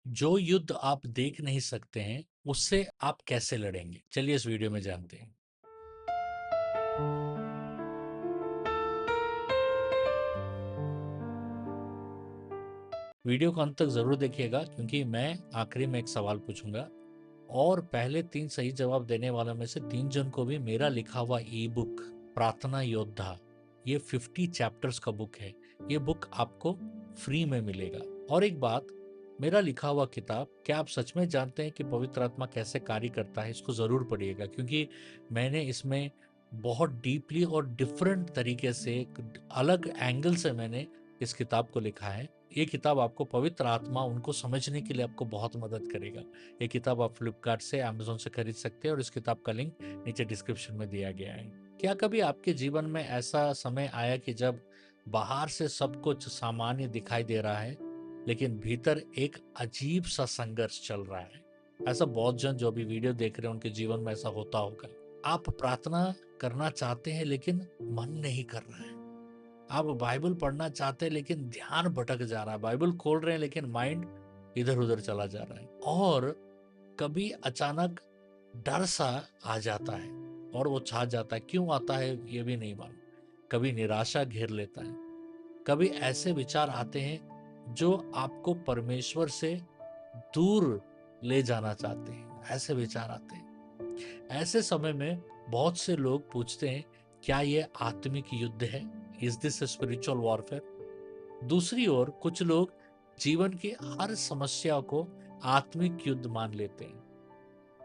जो युद्ध आप देख नहीं सकते हैं, उससे आप कैसे लड़ेंगे? चलिए इस वीडियो में जानते हैं। वीडियो को अंत तक जरूर देखिएगा क्योंकि मैं आखिरी में एक सवाल पूछूंगा और पहले 3 सही जवाब देने वालों में से 3 जन को भी मेरा लिखा हुआ ई बुक प्रार्थना योद्धा, ये 50 चैप्टर्स का बुक है। ये बुक आपको फ्री में मिलेगा। और एक बात, मेरा लिखा हुआ किताब, क्या आप सच में जानते हैं कि पवित्र आत्मा कैसे कार्य करता है? इसको ज़रूर पढ़िएगा क्योंकि मैंने इसमें बहुत डीपली और डिफरेंट तरीके से, एक अलग एंगल से मैंने इस किताब को लिखा है। ये किताब आपको पवित्र आत्मा उनको समझने के लिए आपको बहुत मदद करेगा। ये किताब आप फ्लिपकार्ट से, अमेज़न से खरीद सकते हैं और इस किताब का लिंक नीचे डिस्क्रिप्शन में दिया गया है। क्या कभी आपके जीवन में ऐसा समय आया कि जब बाहर से सब कुछ सामान्य दिखाई दे रहा है, लेकिन भीतर एक अजीब-सा संघर्ष चल रहा है? ऐसा बहुत जन जो अभी वीडियो देख रहे हैं, उनके जीवन में ऐसा होता होगा। आप प्रार्थना करना चाहते हैं, लेकिन मन नहीं कर रहा है। आप बाइबल पढ़ना चाहते हैं, लेकिन ध्यान भटक जा रहा है। बाइबल खोल रहे हैं, लेकिन माइंड इधर-उधर चला जा रहा है। और कभी अचानक डर सा आ जाता है और वो छा जाता है। क्यों आता है ये भी नहीं मालूम। कभी निराशा घेर लेता है। कभी ऐसे विचार आते हैं जो आपको परमेश्वर से दूर ले जाना चाहते हैं। ऐसे विचार आते हैं। ऐसे समय में बहुत से लोग पूछते हैं, क्या ये आत्मिक युद्ध है? Is this spiritual warfare? दूसरी ओर कुछ लोग जीवन की हर समस्या को आत्मिक युद्ध मान लेते हैं।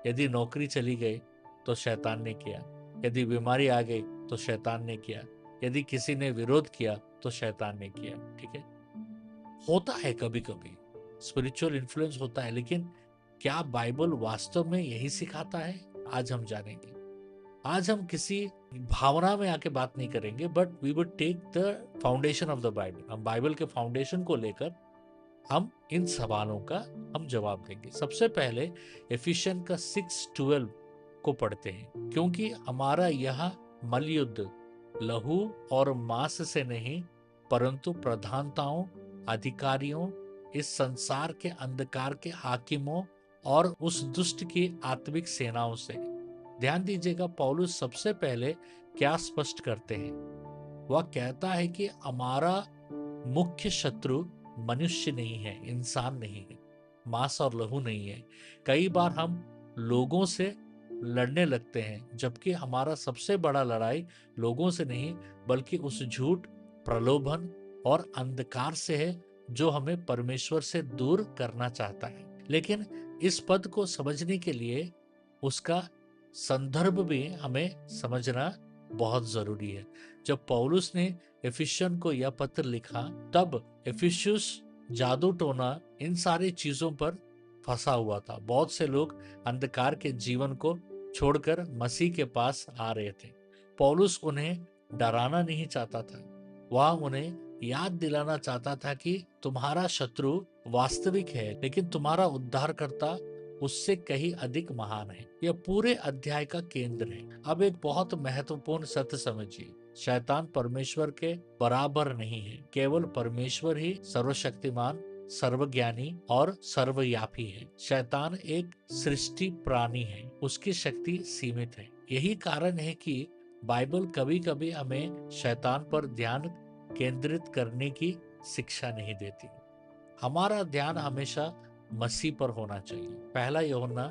यदि नौकरी चली गई तो शैतान ने किया, यदि बीमारी आ गई तो शैतान ने किया, यदि किसी ने विरोध किया तो शैतान ने किया। ठीक है, होता है कभी कभी, स्पिरिचुअल इन्फ्लुएंस होता है, लेकिन क्या बाइबल वास्तव में यही सिखाता है? आज हम जानेंगे। आज हम किसी भावना में आके बात नहीं करेंगे, but we would take the foundation of the Bible. हम बाइबल के फाउंडेशन को लेकर हम इन सवालों का हम जवाब देंगे। सबसे पहले एफिशियन का 6:12 को पढ़ते हैं, क्योंकि हमारा यह मलयुद्ध लहू और मांस से नहीं, परंतु प्रधानताओं, अधिकारियों, इस संसार के अंधकार के हाकिमों और उस दुष्ट की आत्मिक सेनाओं से। ध्यान दीजिएगा, पौलुस सबसे पहले क्या स्पष्ट करते हैं। वह कहता है कि हमारा मुख्य शत्रु मनुष्य नहीं है, इंसान नहीं है, मांस और लहू नहीं है। कई बार हम लोगों से लड़ने लगते हैं, जबकि हमारा सबसे बड़ा लड़ाई लोगों से नहीं, बल्कि उस झूठ, प्रलोभन और अंधकार से है जो हमें परमेश्वर से दूर करना चाहता है। लेकिन इस पद को समझने के लिए उसका संदर्भ भी हमें समझना बहुत जरूरी है। जब पौलुस ने एफिशियन को यह पत्र लिखा, तब एफिशियस जादू टोना इन सारी चीजों पर फंसा हुआ था। बहुत से लोग अंधकार के जीवन को छोड़कर मसीह के पास आ रहे थे। पौलुस उन्हें डराना नहीं चाहता था, वह उन्हें याद दिलाना चाहता था कि तुम्हारा शत्रु वास्तविक है, लेकिन तुम्हारा उद्धारकर्ता उससे कहीं अधिक महान है। यह पूरे अध्याय का केंद्र है। अब एक बहुत महत्वपूर्ण सत्य समझिए, शैतान परमेश्वर के बराबर नहीं है। केवल परमेश्वर ही सर्वशक्तिमान, सर्वज्ञानी और सर्वव्यापी है। शैतान एक सृष्टि प्राणी है, उसकी शक्ति सीमित है। यही कारण है कि बाइबल कभी कभी हमें शैतान पर ध्यान केंद्रित करने की शिक्षा नहीं देती। हमारा ध्यान हमेशा मसीह पर होना चाहिए। पहला यूहन्ना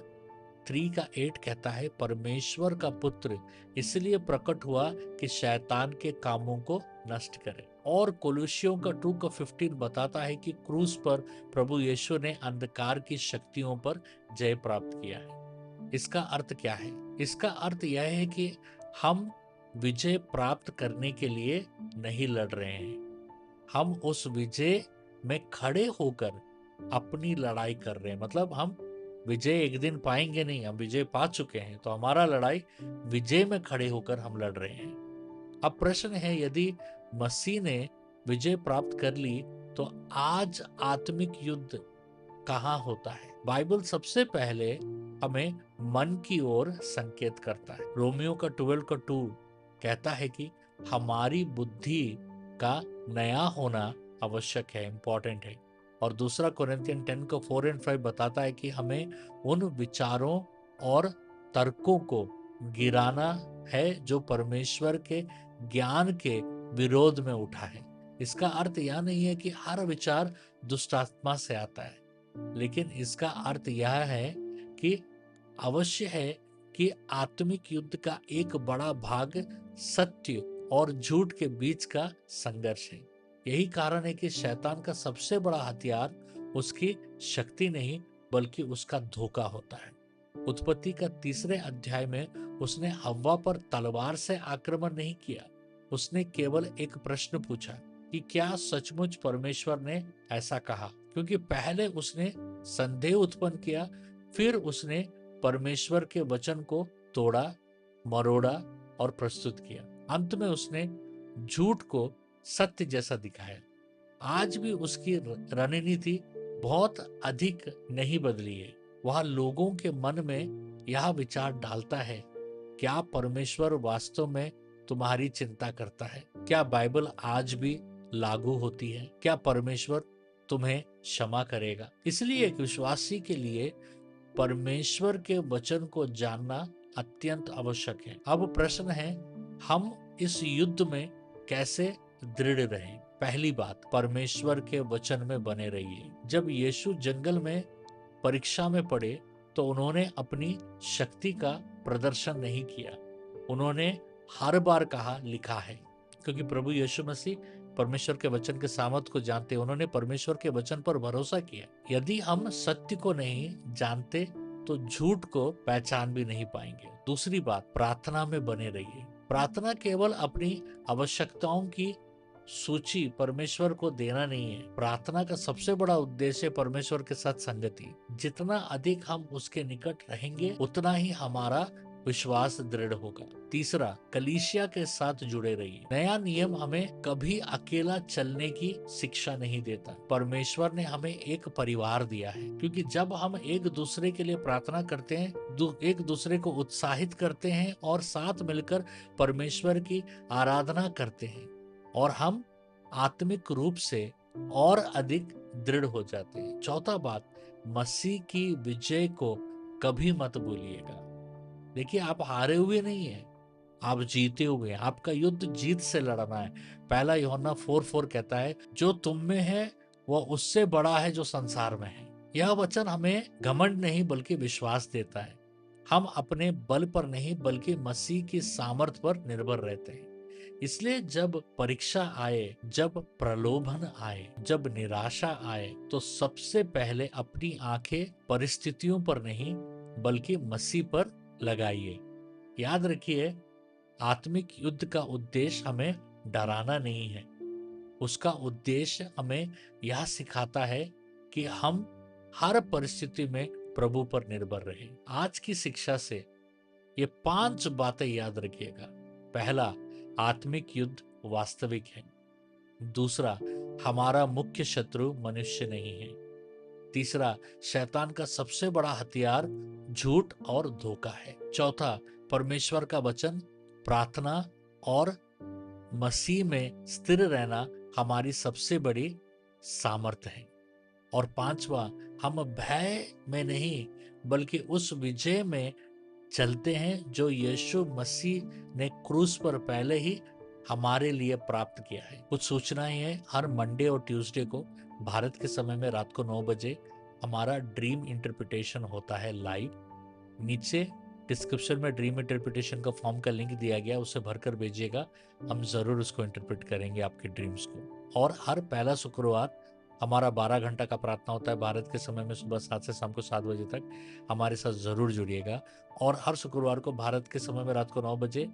3:8 कहता है, परमेश्वर का पुत्र इसलिए प्रकट हुआ कि शैतान के कामों को नष्ट करे। और कोलोसियों का 2:15 बताता है कि क्रूस पर प्रभु यीशु ने अंधकार की शक्तियों पर जय प्राप्त किया है। इसका अर्थ क्या है? इसका अर्थ यह है कि हम विजय प्राप्त करने के लिए नहीं लड़ रहे हैं, हम उस विजय में खड़े होकर अपनी लड़ाई कर रहे हैं। मतलब हम विजय एक दिन पाएंगे नहीं, हम विजय पा चुके हैं, तो हमारा लड़ाई विजय में खड़े होकर हम लड़ रहे हैं। अब प्रश्न है, यदि मसीह ने विजय प्राप्त कर ली, तो आज आत्मिक युद्ध कहाँ होता है? बाइबल सबसे पहले हमें मन की ओर संकेत करता है। रोमियो का 12:2 कहता है कि हमारी बुद्धि का नया होना आवश्यक है, इंपॉर्टेंट है। और दूसरा कोरिन्थियन 10 को 4 और 5 बताता है कि हमें उन विचारों और तर्कों को गिराना है जो परमेश्वर के ज्ञान के विरोध में उठा है। इसका अर्थ यह नहीं है कि हर विचार दुष्ट आत्मा से आता है, लेकिन इसका अर्थ यह है कि अवश्य है कि आत्मिक युद्ध का एक बड़ा भाग सत्य और झूठ के बीच का संघर्ष है। यही कारण है कि शैतान का सबसे बड़ा हथियार उसकी शक्ति नहीं बल्कि उसका धोखा होता है। उत्पत्ति का 3 अध्याय में उसने हव्वा पर तलवार से आक्रमण नहीं किया। उसने केवल एक प्रश्न पूछा कि क्या सचमुच परमेश्वर ने ऐसा कहा, क्योंकि पहले उसने संदेह उत्पन्न किया, फिर उसने परमेश्वर के वचन को तोड़ा, मरोड़ा और प्रस्तुत किया। अंत में उसने झूठ को सत्य जैसा दिखाया। आज भी उसकी रणनीति बहुत अधिक नहीं बदली है। वह लोगों के मन में यह विचार डालता है, क्या परमेश्वर वास्तव में तुम्हारी चिंता करता है? क्या बाइबल आज भी लागू होती है? क्या परमेश्वर तुम्हें क्षमा करेगा? इसलिए एक विश्वासी के लिए परमेश्वर के वचन को जानना अत्यंत आवश्यक है। अब प्रश्न है, हम इस युद्ध में कैसे दृढ़ रहें? पहली बात, परमेश्वर के वचन में बने रहिए। जब यीशु जंगल में परीक्षा में पड़े तो उन्होंने अपनी शक्ति का प्रदर्शन नहीं किया। उन्होंने हर बार कहा, लिखा है, क्योंकि प्रभु यीशु मसीह परमेश्वर के वचन के सामर्थ को जानते, उन्होंने परमेश्वर के वचन पर भरोसा किया। यदि हम सत्य को नहीं जानते तो झूठ को पहचान भी नहीं पाएंगे। दूसरी बात, प्रार्थना में बने रहिए। प्रार्थना केवल अपनी आवश्यकताओं की सूची परमेश्वर को देना नहीं है। प्रार्थना का सबसे बड़ा उद्देश्य परमेश्वर के साथ संगति। जितना अधिक हम उसके निकट रहेंगे उतना ही हमारा विश्वास दृढ़ होगा। तीसरा, कलीसिया के साथ जुड़े रहिए। नया नियम हमें कभी अकेला चलने की शिक्षा नहीं देता। परमेश्वर ने हमें एक परिवार दिया है, क्योंकि जब हम एक दूसरे के लिए प्रार्थना करते हैं, एक दूसरे को उत्साहित करते हैं और साथ मिलकर परमेश्वर की आराधना करते हैं, और हम आत्मिक रूप से और अधिक दृढ़ हो जाते हैं। चौथा बात, मसीह की विजय को कभी मत भूलिएगा। देखिए, आप हारे हुए नहीं हैं, आप जीते हुए हैं। आपका युद्ध जीत से लड़ना है। पहला यूहन्ना 4:4 कहता है, जो तुम में है वह उससे बड़ा है जो संसार में है। यह वचन हमें घमंड नहीं बल्कि विश्वास देता है। हम अपने बल पर नहीं बल्कि मसीह की सामर्थ पर निर्भर रहते हैं। इसलिए जब परीक्षा आए, जब प्रलोभन आए, जब निराशा आए, तो सबसे पहले अपनी आंखें परिस्थितियों पर नहीं बल्कि मसीह पर लगाइए। याद रखिए, आत्मिक युद्ध का उद्देश्य हमें डराना नहीं है। उसका उद्देश्य हमें यह सिखाता है कि हम हर परिस्थिति में प्रभु पर निर्भर रहें। आज की शिक्षा से ये 5 बातें याद रखिएगा। पहला, आत्मिक युद्ध वास्तविक है। दूसरा, हमारा मुख्य शत्रु मनुष्य नहीं है। तीसरा, शैतान का सबसे बड़ा हथियार झूठ और धोखा है। चौथा, परमेश्वर का वचन, प्रार्थना और मसीह में स्थिर रहना हमारी सबसे बड़ी सामर्थ्य है। और पांचवा, हम भय में नहीं बल्कि उस विजय में चलते हैं जो यीशु मसीह ने क्रूस पर पहले ही हमारे लिए प्राप्त किया है। कुछ सूचनाएं हैं, हर मंडे और ट्यूसडे को भारत के समय में रात को 9 बजे हमारा ड्रीम इंटरप्रिटेशन होता है लाइव। नीचे डिस्क्रिप्शन में ड्रीम इंटरप्रिटेशन का फॉर्म का लिंक दिया गया, उसे भरकर भेजिएगा। हम जरूर उसको इंटरप्रेट करेंगे आपके ड्रीम्स को। और हर पहला शुक्रवार हमारा 12 घंटा का प्रार्थना होता है भारत के समय में, सुबह 7 से शाम को 7 बजे तक। हमारे साथ जरूर जुड़िएगा। और हर शुक्रवार को भारत के समय में रात को 9 बजे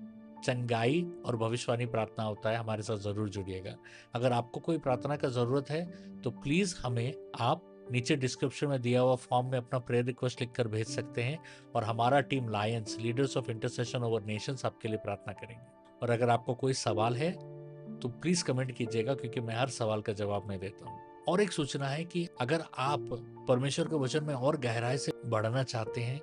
चंगाई और भविष्यवाणी प्रार्थना होता है, हमारे साथ जरूर जुड़िएगा। अगर आपको कोई प्रार्थना का जरूरत है तो प्लीज हमें आप नीचे डिस्क्रिप्शन में दिया हुआ फॉर्म में अपना प्रेयर रिक्वेस्ट लिखकर भेज सकते हैं, और हमारा team Lions leaders of intercession over Nations आपके लिए प्रार्थना करेंगे। और अगर आपको कोई सवाल है तो प्लीज कमेंट कीजिएगा, क्योंकि मैं हर सवाल का जवाब मैं देता हूँ। और एक सूचना है कि अगर आप परमेश्वर के वचन में और गहराई से बढ़ना चाहते हैं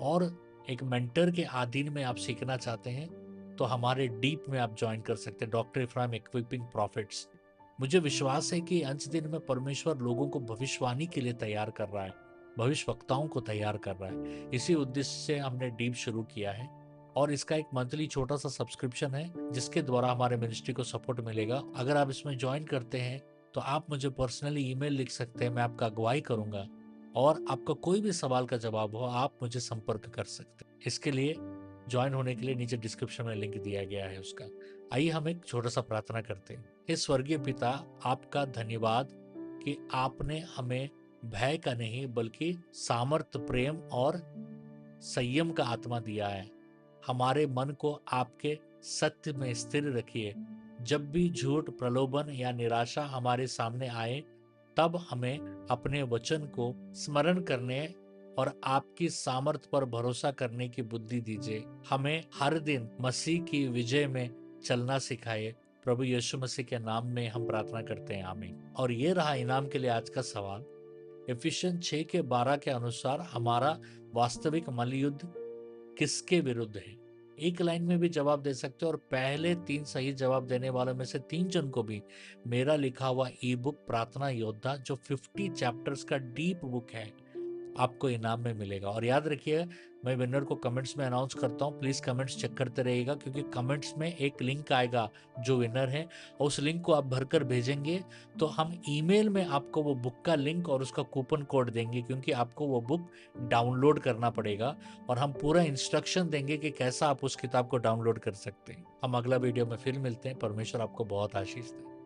और एक मेंटर के अधीन में आप सीखना चाहते हैं तो हमारे डीप में आप ज्वाइन कर सकते हैं, डॉक्टर इफ्राहिम इक्विपिंग प्रॉफिट्स। मुझे विश्वास है कि अंत दिन में परमेश्वर लोगों को भविष्यवाणी के लिए तैयार कर रहा है, भविष्यवक्ताओं को तैयार कर रहा है। इसी उद्देश्य से हमने डीप शुरू किया है और इसका एक मंथली छोटा सा सब्सक्रिप्शन है जिसके द्वारा हमारे मिनिस्ट्री को सपोर्ट मिलेगा। अगर आप इसमें ज्वाइन करते हैं तो आप मुझे पर्सनली ईमेल लिख सकते हैं, मैं आपका अगुवाई करूंगा और आपका कोई भी सवाल का जवाब हो आप मुझे संपर्क कर सकते हैं। इसके लिए ज्वाइन होने के लिए नीचे डिस्क्रिप्शन में लिंक दिया गया है उसका। आइए हम एक छोटा सा प्रार्थना करते हैं। हे स्वर्गीय पिता, आपका धन्यवाद कि आपने हमें भय का नहीं बल्कि सामर्थ्य, प्रेम और संयम का आत्मा दिया है। हमारे मन को आपके सत्य में स्थिर रखिए। जब भी झूठ, प्रलोभन या निराशा हमारे सामने आए तब हमें अपने वचन को स्मरण करने और आपकी सामर्थ पर भरोसा करने की बुद्धि दीजिए। हमें हर दिन मसीह की विजय में चलना सिखाए। प्रभु यीशु मसीह के नाम में हम प्रार्थना करते हैं, आमीन। और ये रहा इनाम के लिए आज का सवाल। इफिशियन 6 के 12 के अनुसार हमारा वास्तविक मल्लयुद्ध किसके विरुद्ध है? एक लाइन में भी जवाब दे सकते हो और पहले 3 सही जवाब देने वालों में से 3 जन को भी मेरा लिखा हुआ ई बुक प्रार्थना योद्धा जो 50 चैप्टर्स का डीप बुक है आपको इनाम में मिलेगा। और याद रखिए, मैं विनर को कमेंट्स में अनाउंस करता हूँ, प्लीज कमेंट्स चेक करते रहिएगा क्योंकि कमेंट्स में एक लिंक आएगा जो विनर है और उस लिंक को आप भरकर भेजेंगे तो हम ईमेल में आपको वो बुक का लिंक और उसका कूपन कोड देंगे, क्योंकि आपको वो बुक डाउनलोड करना पड़ेगा और हम पूरा इंस्ट्रक्शन देंगे कि कैसा आप उस किताब को डाउनलोड कर सकते हैं। हम अगला वीडियो में फिर मिलते हैं। परमेश्वर आपको बहुत आशीष दे।